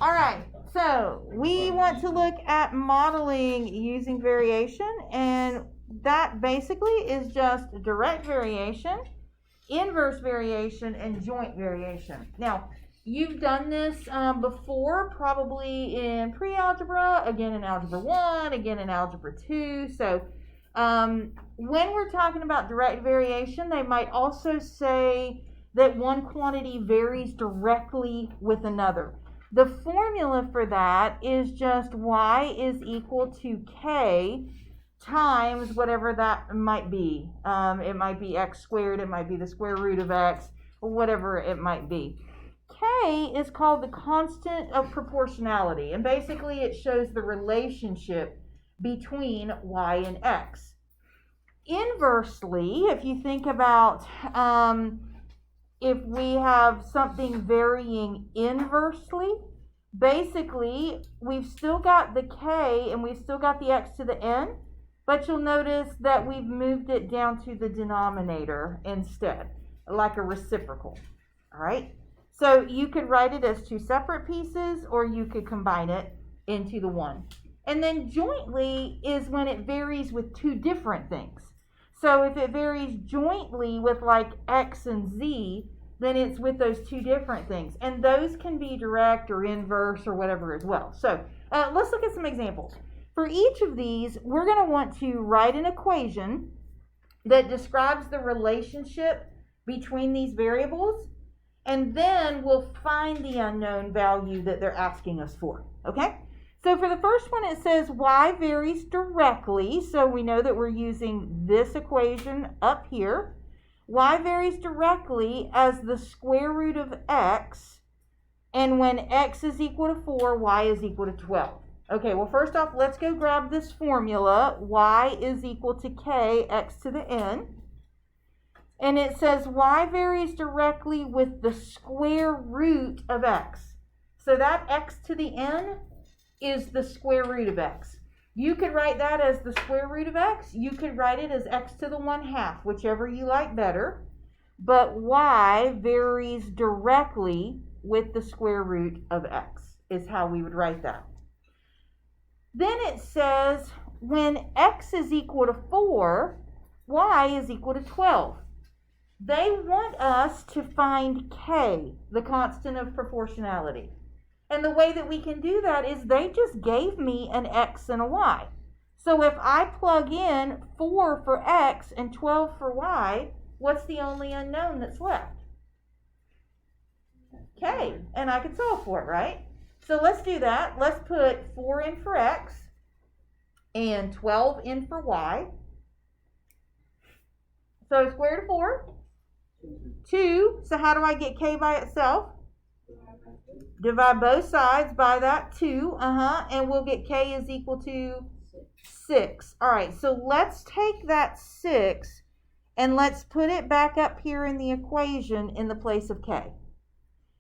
All right, so we want to look at modeling using variation, and that basically is just direct variation, inverse variation, and joint variation. Now, you've done this before, probably in pre-algebra, again in Algebra 1, again in Algebra 2. So when we're talking about direct variation, they might also say that one quantity varies directly with another. The formula for that is just y is equal to k times whatever that might be. It might be x squared, it might be the square root of x, or whatever it might be. K is called the constant of proportionality, and basically it shows the relationship between y and x. Inversely, if you think about if we have something varying inversely, basically we've still got the k and we've still got the x to the n, but you'll notice that we've moved it down to the denominator instead, like a reciprocal. All right, so you could write it as two separate pieces, or you could combine it into the one. And then jointly is when it varies with two different things. So if it varies jointly with like x and z, then it's with those two different things. And those can be direct or inverse or whatever as well. So let's look at some examples. For each of these, we're going to want to write an equation that describes the relationship between these variables, and then we'll find the unknown value that they're asking us for. Okay? So for the first one, it says y varies directly. So we know that we're using this equation up here. Y varies directly as the square root of x. And when x is equal to 4, y is equal to 12. Okay, well, first off, let's go grab this formula. Y is equal to k, x to the n. And it says y varies directly with the square root of x. So that x to the n is the square root of x. You could write that as the square root of x. You could write it as x to the 1/2, whichever you like better. But y varies directly with the square root of x is how we would write that. Then it says when x is equal to 4, y is equal to 12. They want us to find k, the constant of proportionality. And the way that we can do that is they just gave me an x and a y. So if I plug in 4 for x and 12 for y, what's the only unknown that's left? K. And I can solve for it, right? So let's do that. Let's put 4 in for x and 12 in for y. So square root of 4, 2. So how do I get k by itself? Divide both sides by that 2, and we'll get k is equal to 6. All right, so let's take that 6 and let's put it back up here in the equation in the place of k.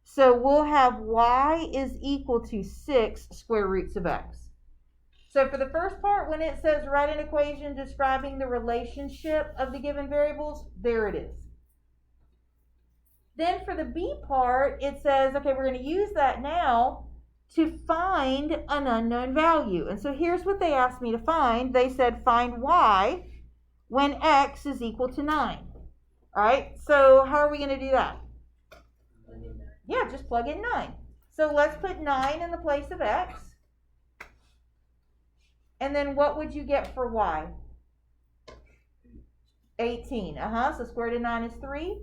So we'll have y is equal to 6 square roots of x. So for the first part, when it says write an equation describing the relationship of the given variables, there it is. Then for the B part, it says, okay, we're going to use that now to find an unknown value. And so here's what they asked me to find. They said find y when x is equal to 9. All right, so how are we going to do that? Yeah, just plug in 9. So let's put 9 in the place of x. And then what would you get for y? 18. So square root of 9 is 3.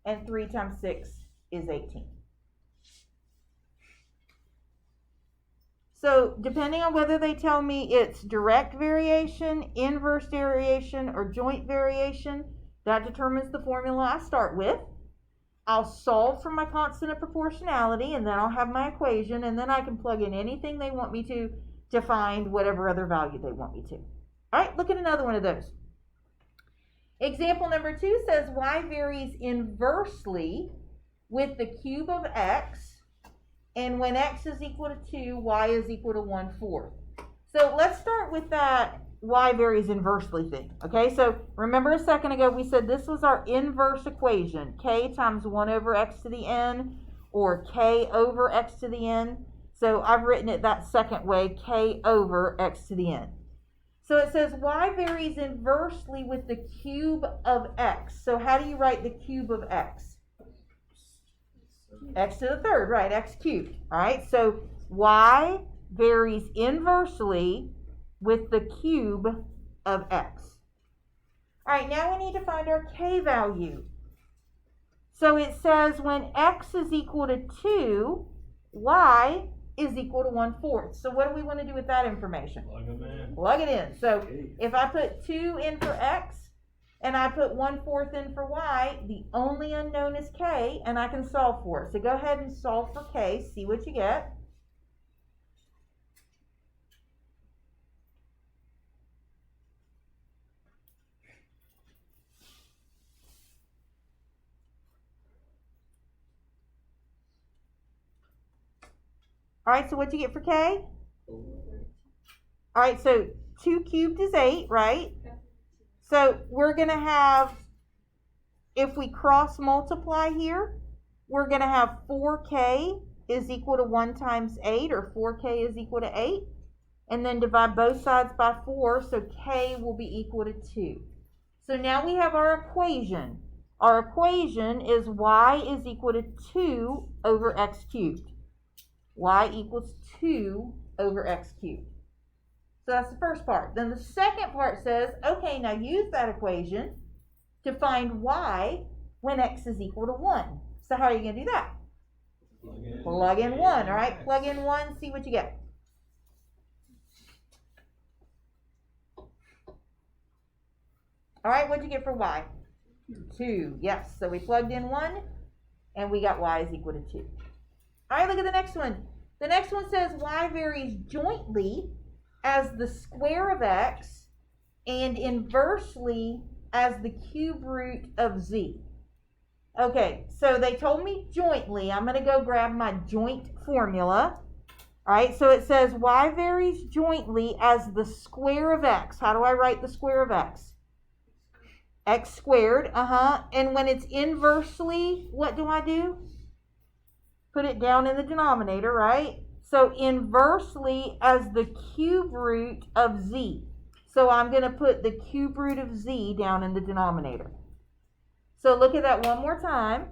And 3 times 6 is 18. So depending on whether they tell me it's direct variation, inverse variation, or joint variation, that determines the formula I start with. I'll solve for my constant of proportionality, and then I'll have my equation, and then I can plug in anything they want me to find whatever other value they want me to. All right, look at another one of those. Example number 2 says y varies inversely with the cube of x, and when x is equal to 2, y is equal to 1/4. So let's start with that y varies inversely thing. Okay, so remember a second ago we said this was our inverse equation, k times 1 over x to the n, or k over x to the n. So I've written it that second way, k over x to the n. So it says y varies inversely with the cube of x. So how do you write the cube of x? X to the third, right, x cubed. All right, so y varies inversely with the cube of x. All right, now we need to find our k value. So it says when x is equal to 2, y is equal to 1/4. So what do we want to do with that information? Plug it in. So if I put 2 in for x and I put 1/4 in for y, the only unknown is k, and I can solve for it. So go ahead and solve for k, see what you get. All right, so what'd you get for k? All right, so 2 cubed is 8, right? So we're going to have, if we cross multiply here, we're going to have 4k is equal to 1 times 8, or 4k is equal to 8. And then divide both sides by 4, so k will be equal to 2. So now we have our equation. Our equation is y is equal to 2 over x cubed. Y equals 2 over x cubed. So that's the first part. Then the second part says, okay, now use that equation to find y when x is equal to 1. So how are you going to do that? Plug in 1, all right? Plug in 1, see what you get. All right, what'd you get for y? 2, yes. So we plugged in 1, and we got y is equal to 2. All right, look at the next one. The next one says y varies jointly as the square of x and inversely as the cube root of z. Okay, so they told me jointly. I'm going to go grab my joint formula. All right, so it says y varies jointly as the square of x. How do I write the square of x? X squared, And when it's inversely, what do I do? Put it down in the denominator, right? So inversely as the cube root of z. So I'm going to put the cube root of z down in the denominator. So look at that one more time.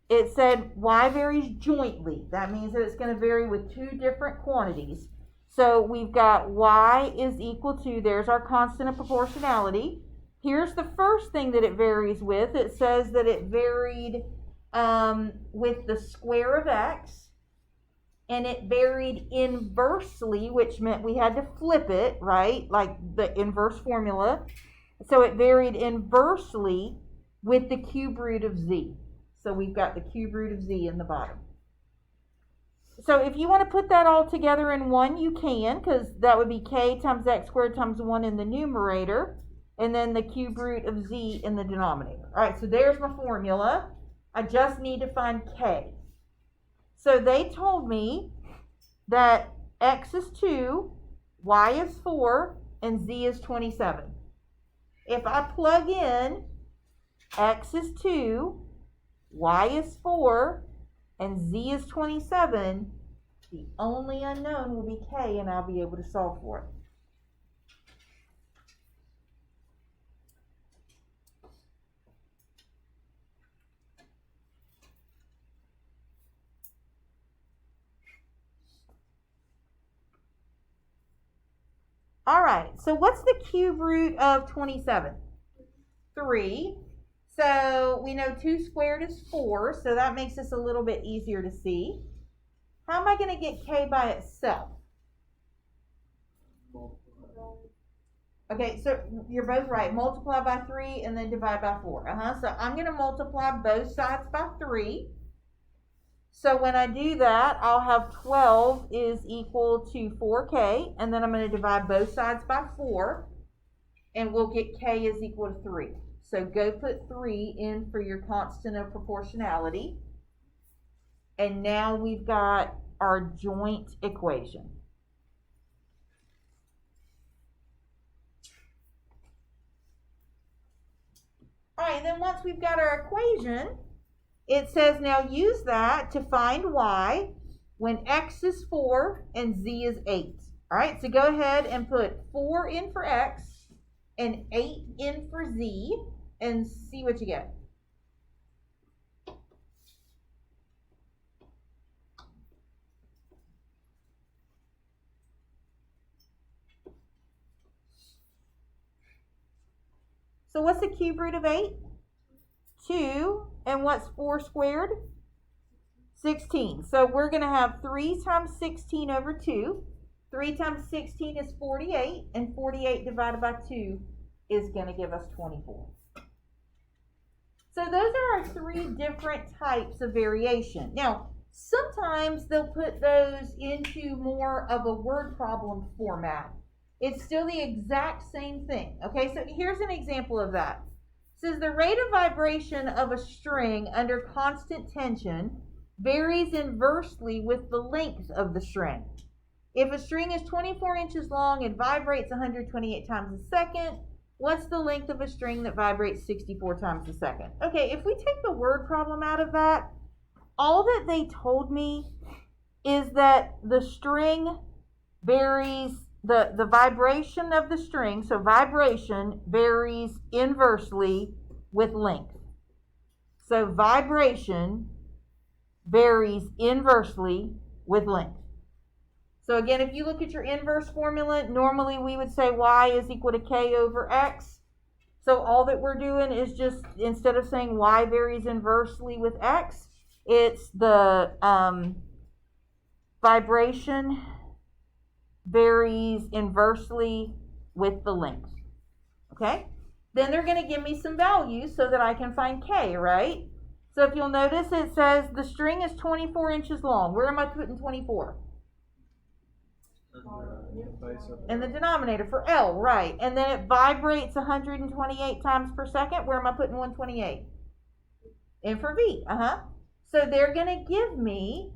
It said y varies jointly. That means that it's going to vary with 2 different quantities. So we've got y is equal to, there's our constant of proportionality. Here's the first thing that it varies with. It says that it varied with the square of x, and it varied inversely, which meant we had to flip it, right? Like the inverse formula. So it varied inversely with the cube root of z. So we've got the cube root of z in the bottom. So if you want to put that all together in 1, you can, because that would be k times x squared times 1 in the numerator, and then the cube root of z in the denominator. All right, so there's my formula. I just need to find k. So they told me that x is 2, y is 4, and z is 27. If I plug in x is 2, y is 4, and z is 27, the only unknown will be k, and I'll be able to solve for it. All right, so what's the cube root of 27? 3. So we know 2 squared is 4, so that makes this a little bit easier to see. How am I going to get k by itself? Okay, so you're both right. Multiply by 3 and then divide by 4. So I'm going to multiply both sides by 3. So when I do that, I'll have 12 is equal to 4k, and then I'm going to divide both sides by 4, and we'll get k is equal to 3. So go put 3 in for your constant of proportionality, and now we've got our joint equation. All right, then once we've got our equation, it says now use that to find y when x is 4 and z is 8. All right, so go ahead and put 4 in for x and 8 in for z and see what you get. So what's the cube root of 8? 2. And what's 4 squared? 16. So we're going to have 3 times 16 over 2. 3 times 16 is 48. And 48 divided by 2 is going to give us 24. So those are our 3 different types of variation. Now, sometimes they'll put those into more of a word problem format. It's still the exact same thing. Okay, so here's an example of that. It says the rate of vibration of a string under constant tension varies inversely with the length of the string. If a string is 24 inches long and vibrates 128 times a second, what's the length of a string that vibrates 64 times a second? Okay, if we take the word problem out of that, all that they told me is that the string varies, the vibration of the string, so vibration varies inversely with length. So vibration varies inversely with length. So again, if you look at your inverse formula, normally we would say y is equal to k over x. So all that we're doing is just, instead of saying y varies inversely with x, it's the vibration varies inversely with the length. Okay? Then they're going to give me some values so that I can find k, right? So if you'll notice, it says the string is 24 inches long. Where am I putting 24? In the denominator for L, right. And then it vibrates 128 times per second. Where am I putting 128? In for V. So they're going to give me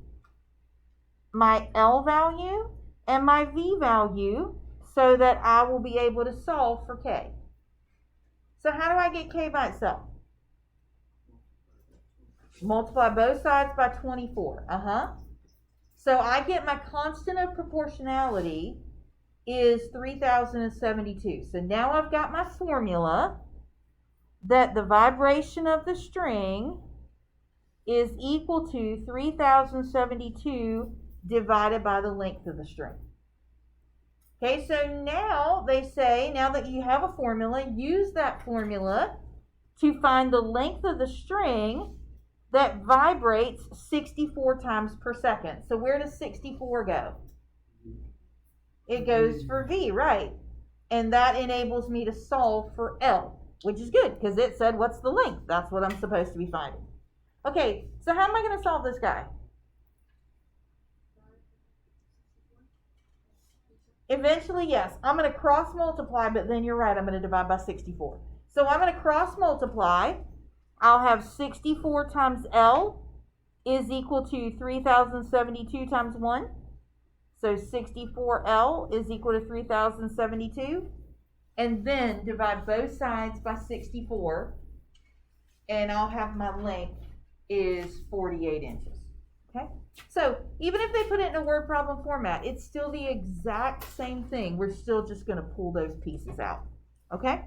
my L value and my V value so that I will be able to solve for K. So how do I get K by itself? Multiply both sides by 24. So I get my constant of proportionality is 3072. So now I've got my formula that the vibration of the string is equal to 3072 divided by the length of the string. Okay, so now they say, now that you have a formula, use that formula to find the length of the string that vibrates 64 times per second. So where does 64 go? It goes for V, right? And that enables me to solve for L, which is good because it said, what's the length? That's what I'm supposed to be finding. Okay, so how am I going to solve this guy? Eventually, yes. I'm going to cross multiply, but then you're right, I'm going to divide by 64. So I'm going to cross multiply. I'll have 64 times L is equal to 3072 times 1. So 64L is equal to 3072. And then divide both sides by 64. And I'll have my length is 48 inches. Okay? So even if they put it in a word problem format, it's still the exact same thing. We're still just going to pull those pieces out. Okay?